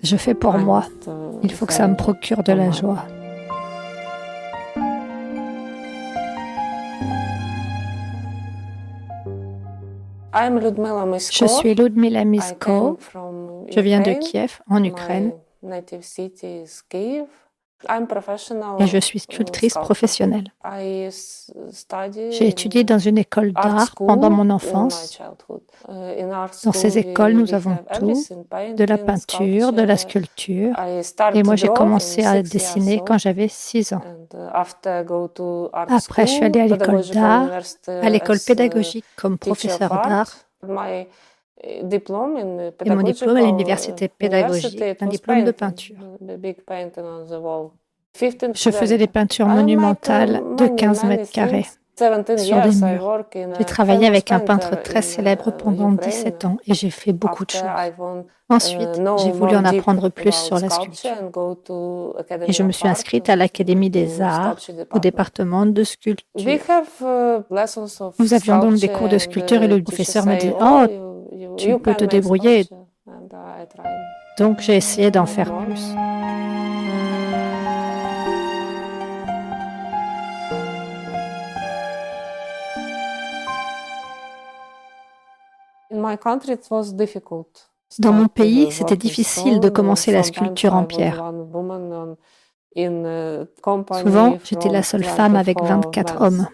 Je fais pour moi. Il faut que ça me procure de la joie. Je suis Ludmila Misko. Je viens de Kiev, en Ukraine. Et je suis sculptrice professionnelle. J'ai étudié dans une école d'art pendant mon enfance. Dans ces écoles, nous avons tout, de la peinture, de la sculpture. Et moi, j'ai commencé à dessiner quand j'avais 6 ans. Après, je suis allée à l'école d'art, à l'école pédagogique comme professeur d'art. Et mon diplôme à l'université pédagogique, un diplôme de peinture. Je faisais des peintures monumentales de 15 mètres carrés sur des murs. J'ai travaillé avec un peintre très célèbre pendant 17 ans et j'ai fait beaucoup de choses. Ensuite, j'ai voulu en apprendre plus sur la sculpture. Et je me suis inscrite à l'Académie des Arts, au département de sculpture. Nous avions donc des cours de sculpture et le professeur me dit « Oh, tu peux te débrouiller ». Donc j'ai essayé d'en faire plus. Dans mon pays, c'était difficile de commencer la sculpture en pierre. Souvent, j'étais la seule femme avec 24 hommes.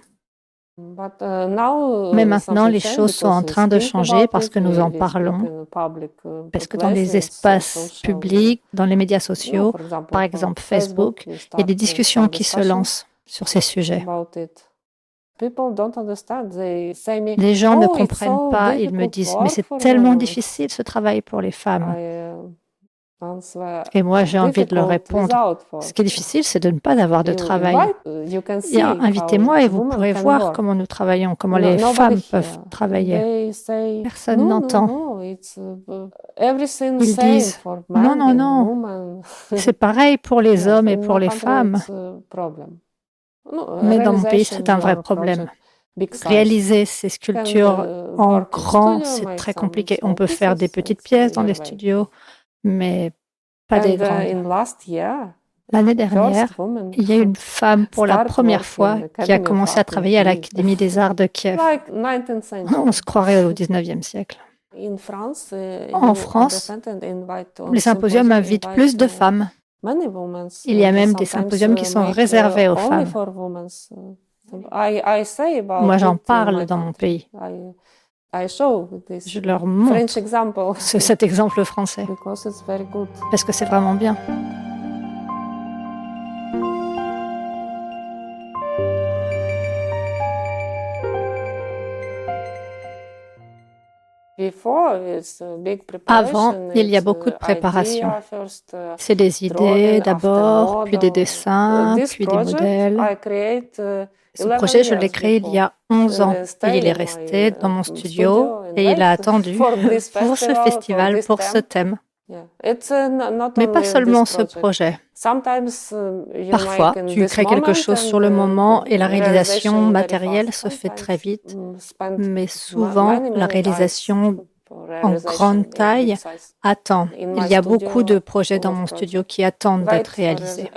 Mais maintenant, les choses sont en train de changer parce que nous en parlons, parce que dans les espaces publics, dans les médias sociaux, par exemple Facebook, il y a des discussions qui se lancent sur ces sujets. Les gens ne comprennent pas, ils me disent « Mais c'est tellement difficile ce travail pour les femmes ». Et moi, j'ai envie de leur répondre « Ce qui est difficile, c'est de ne pas avoir de travail. Et invitez-moi et vous pourrez voir comment nous travaillons, comment les femmes peuvent travailler. » Personne n'entend. Ils disent « Non, non, non, c'est pareil pour les hommes et pour les femmes. » Mais dans mon pays, c'est un vrai problème. Réaliser ces sculptures en grand, c'est très compliqué. On peut faire des petites pièces dans les studios, mais pas des grandes. L'année dernière, il y a une femme pour la première fois qui a commencé à travailler à l'Académie des Arts de Kiev. On se croirait au 19e siècle. En France, les symposiums invitent plus de femmes. Il y a même des symposiums qui sont réservés aux femmes. Moi, j'en parle dans mon pays. Je leur montre cet exemple français, parce que c'est vraiment bien. Avant, il y a beaucoup de préparation. C'est des idées d'abord, puis des dessins, puis des modèles. Ce projet, je l'ai créé il y a 11 ans et il est resté dans mon studio et il a attendu pour ce festival, pour ce thème. Mais pas seulement ce projet. Parfois, tu crées quelque chose sur le moment et la réalisation matérielle se fait très vite. Mais souvent, la réalisation en grande taille attend. Il y a beaucoup de projets dans mon studio qui attendent d'être réalisés.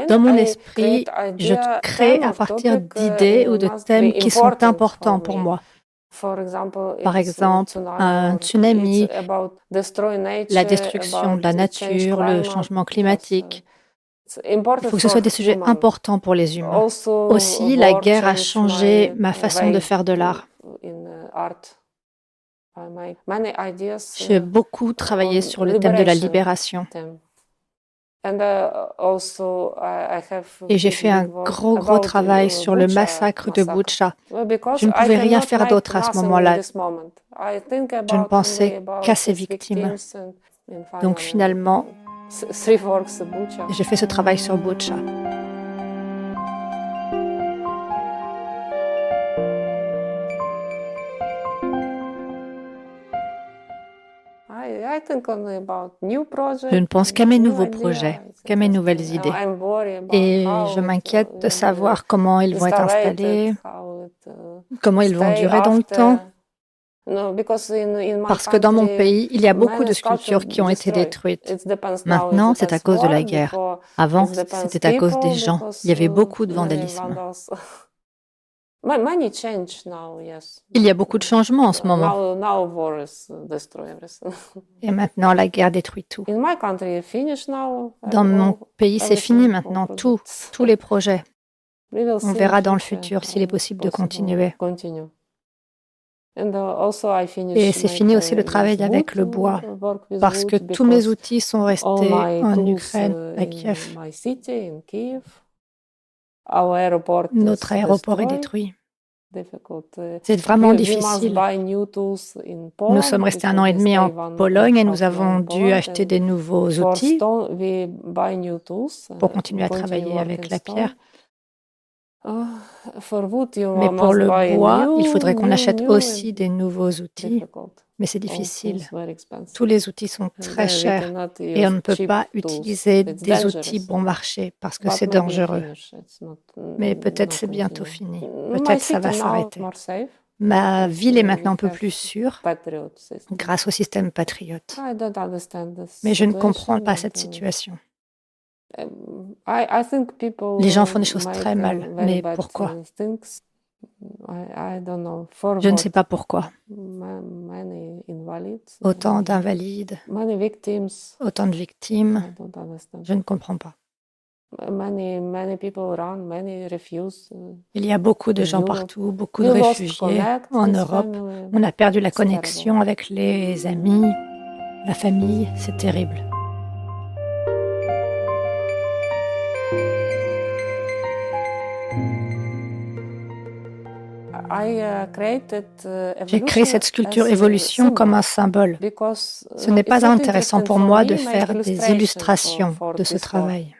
Dans mon esprit, je crée à partir d'idées ou de thèmes qui sont importants pour moi. Par exemple, un tsunami, la destruction de la nature, le changement climatique. Il faut que ce soit des sujets importants pour les humains. Aussi, la guerre a changé ma façon de faire de l'art. J'ai beaucoup travaillé sur le thème de la libération. Et j'ai fait un gros travail sur le massacre de Boutcha. Je ne pouvais rien faire d'autre à ce moment-là. Je ne pensais qu'à ces victimes. Donc finalement, j'ai fait ce travail sur Boutcha. Je ne pense qu'à mes nouveaux projets, qu'à mes nouvelles idées. Et je m'inquiète de savoir comment ils vont être installés, comment ils vont durer dans le temps. Parce que dans mon pays, il y a beaucoup de sculptures qui ont été détruites. Maintenant, c'est à cause de la guerre. Avant, c'était à cause des gens. Il y avait beaucoup de vandalisme. Il y a beaucoup de changements en ce moment. Et maintenant, la guerre détruit tout. Dans mon pays, c'est fini maintenant, tous les projets. On verra dans le futur s'il est possible de continuer. Et c'est fini aussi le travail avec le bois, parce que tous mes outils sont restés en Ukraine, à Kiev. Notre aéroport est détruit. C'est vraiment difficile. Nous sommes restés 1 an et demi en Pologne et nous avons dû acheter des nouveaux outils pour continuer à travailler avec la pierre. Mais pour le bois, il faudrait qu'on achète aussi des nouveaux outils. Mais c'est difficile. Tous les outils sont très chers et on ne peut pas utiliser des outils bon marché parce que c'est dangereux. Mais peut-être c'est bientôt fini. Peut-être ça va s'arrêter. Ma ville est maintenant un peu plus sûre grâce au système Patriot. Mais je ne comprends pas cette situation. Les gens font des choses très mal, mais pourquoi? Je ne sais pas pourquoi. Autant d'invalides, autant de victimes, je ne comprends pas. Il y a beaucoup de gens partout, beaucoup de réfugiés en Europe. On a perdu la connexion avec les amis, la famille, c'est terrible. J'ai créé cette sculpture Évolution comme un symbole. Ce n'est pas intéressant pour moi de faire des illustrations de ce travail.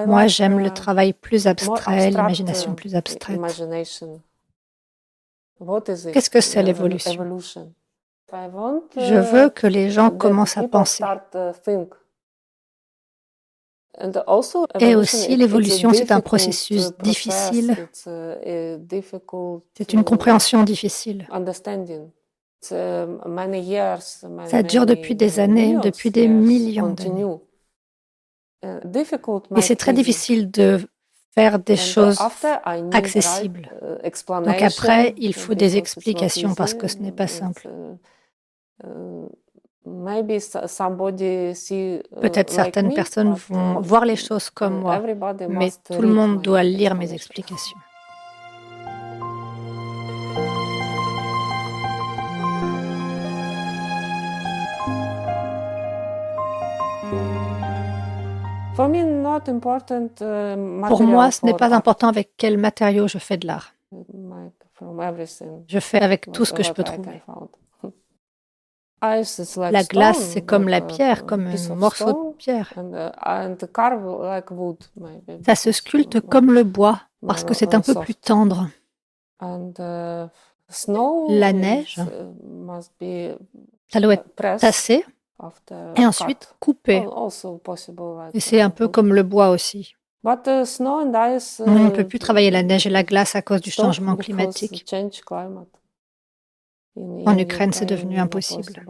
Moi, j'aime le travail plus abstrait, l'imagination plus abstraite. Qu'est-ce que c'est l'évolution? Je veux que les gens commencent à penser. Et aussi, l'évolution, c'est un processus difficile. C'est une compréhension difficile. Ça dure depuis des années, depuis des millions d'années. Et c'est très difficile de faire des choses accessibles. Donc après, il faut des explications parce que ce n'est pas simple. Peut-être certaines personnes vont voir les choses comme moi, mais tout le monde doit lire mes explications. Pour moi, ce n'est pas important avec quel matériau je fais de l'art. Je fais avec tout ce que je peux trouver. La glace, c'est comme la pierre, comme un morceau de pierre. Ça se sculpte comme le bois, parce que c'est un peu plus tendre. La neige, ça doit être tassé et ensuite coupé. Et c'est un peu comme le bois aussi. On ne peut plus travailler la neige et la glace à cause du changement climatique. En Ukraine, c'est devenu impossible.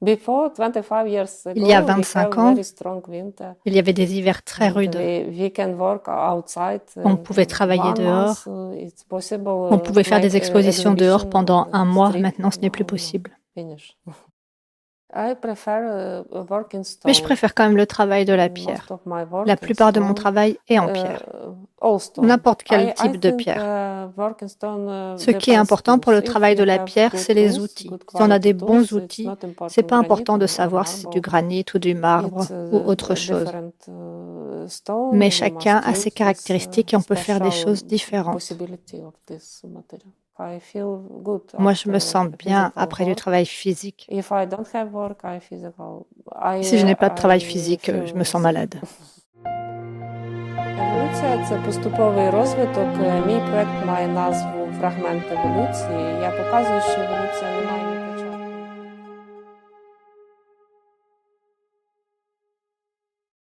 Il y a 25 ans, il y avait des hivers très rudes. On pouvait travailler dehors. On pouvait faire des expositions dehors pendant 1 mois. Maintenant, ce n'est plus possible. Mais je préfère quand même le travail de la pierre. La plupart de mon travail est en pierre. N'importe quel type de pierre. Ce qui est important pour le travail de la pierre, c'est les outils. Si on a des bons outils, c'est pas important de savoir si c'est du granit ou du marbre ou autre chose. Mais chacun a ses caractéristiques et on peut faire des choses différentes. Moi, je me sens bien après du travail physique. Si je n'ai pas de travail physique, je me sens malade. Еволюція – це поступовий розвиток. Мій проект має назву «Фрагмент еволюції». Я показую, що еволюція не має